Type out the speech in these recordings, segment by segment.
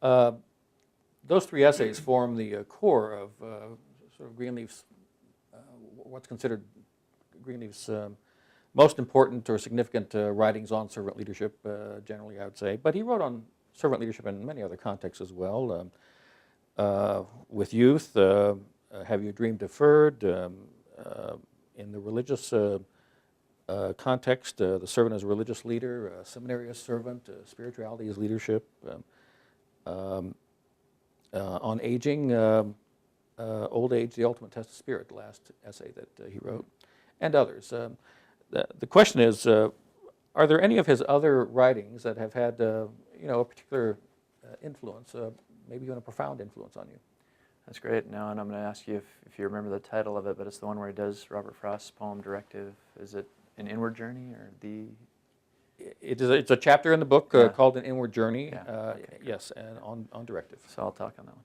Uh, those three essays form the core of sort of Greenleaf's, what's considered Greenleaf's most important or significant writings on servant leadership, generally, I would say. But he wrote on servant leadership in many other contexts as well. With youth, Have You Dreamed Deferred? In the religious context, the servant as a religious leader, seminary as servant, spirituality as leadership. On aging, old age, the ultimate test of spirit, the last essay that he wrote, and others. The question is, are there any of his other writings that have had a particular influence, maybe even a profound influence on you? That's great. Now, and I'm going to ask you if you remember the title of it, but it's the one where he does Robert Frost's poem Directive. Is it An Inward Journey or the... It's a chapter in the book called An Inward Journey. Yeah. Okay, yes, and on directive. So I'll talk on that one.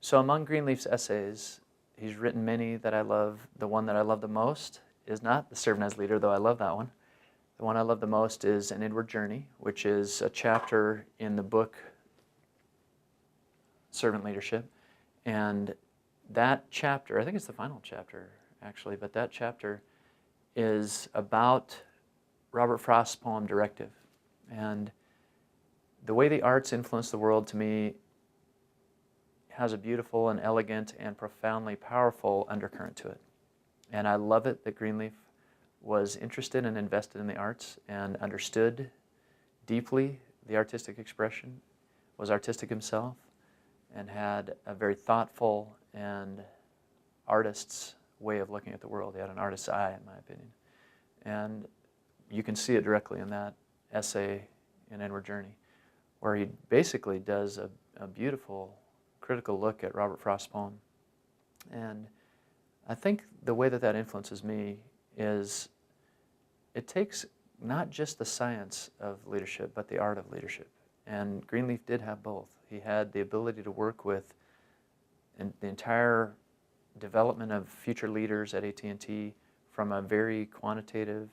So among Greenleaf's essays, he's written many that I love. The one that I love the most is not The Servant as Leader, though I love that one. The one I love the most is An Inward Journey, which is a chapter in the book Servant Leadership. And that chapter, I think it's the final chapter, actually, but that chapter is about Robert Frost's poem Directive. And the way the arts influence the world, to me, has a beautiful and elegant and profoundly powerful undercurrent to it. And I love it that Greenleaf was interested and invested in the arts and understood deeply the artistic expression, was artistic himself, and had a very thoughtful and artist's way of looking at the world. He had an artist's eye, in my opinion. And you can see it directly in that essay in Inward Journey, where he basically does a beautiful critical look at Robert Frost's poem. And I think the way that that influences me is it takes not just the science of leadership, but the art of leadership. And Greenleaf did have both. He had the ability to work with the entire development of future leaders at AT&T from a very quantitative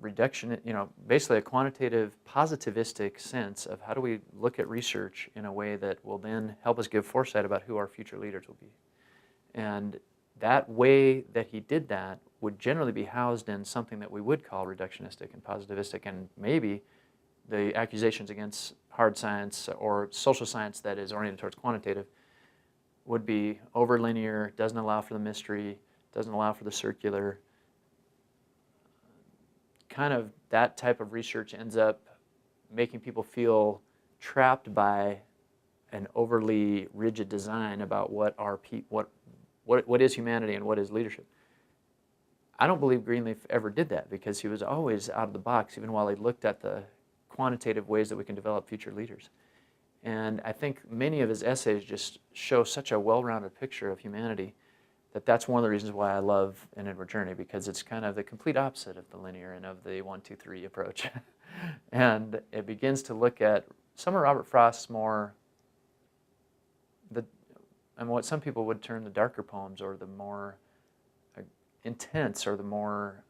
reduction, basically a quantitative positivistic sense of how do we look at research in a way that will then help us give foresight about who our future leaders will be. And that way that he did that would generally be housed in something that we would call reductionistic and positivistic, and maybe the accusations against hard science or social science that is oriented towards quantitative would be over linear, doesn't allow for the mystery, doesn't allow for the circular. Kind of that type of research ends up making people feel trapped by an overly rigid design about what is humanity and what is leadership. I don't believe Greenleaf ever did that, because he was always out of the box, even while he looked at the quantitative ways that we can develop future leaders. And I think many of his essays just show such a well-rounded picture of humanity that's one of the reasons why I love An Inward Journey, because it's kind of the complete opposite of the linear and of the 1, 2, 3 approach. And it begins to look at some of Robert Frost's more, and what some people would term the darker poems, or the more intense, or the more,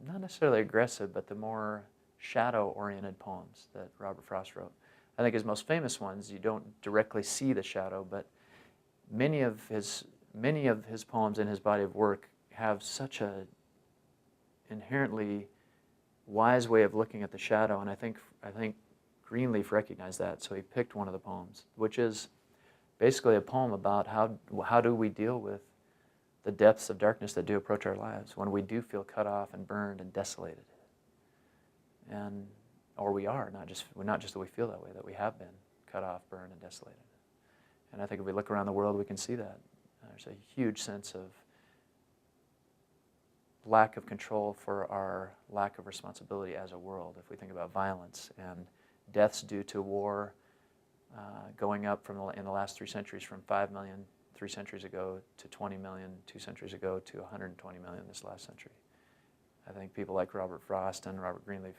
not necessarily aggressive, but the more shadow-oriented poems that Robert Frost wrote. I think his most famous ones, you don't directly see the shadow, but many of his poems in his body of work have such a inherently wise way of looking at the shadow, and I think Greenleaf recognized that, so he picked one of the poems, which is basically a poem about how do we deal with the depths of darkness that do approach our lives when we do feel cut off and burned and desolated. And or we are, not just that we feel that way, that we have been cut off, burned, and desolated. And I think if we look around the world, we can see that. There's a huge sense of lack of control for our lack of responsibility as a world. If we think about violence and deaths due to war, going up in the last 3 centuries from 5 million 3 centuries ago to 20 million 2 centuries ago to 120 million this last century. I think people like Robert Frost and Robert Greenleaf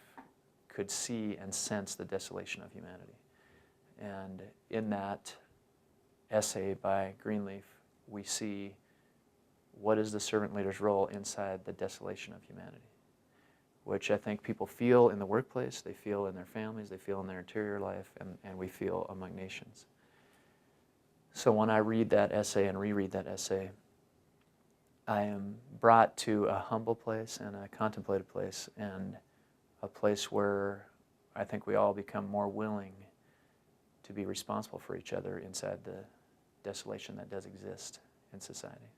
could see and sense the desolation of humanity. And in that essay by Greenleaf, we see what is the servant leader's role inside the desolation of humanity. which I think people feel in the workplace, they feel in their families, they feel in their interior life, and we feel among nations. So when I read that essay and reread that essay, I am brought to a humble place and a contemplative place, and a place where I think we all become more willing to be responsible for each other inside the desolation that does exist in society.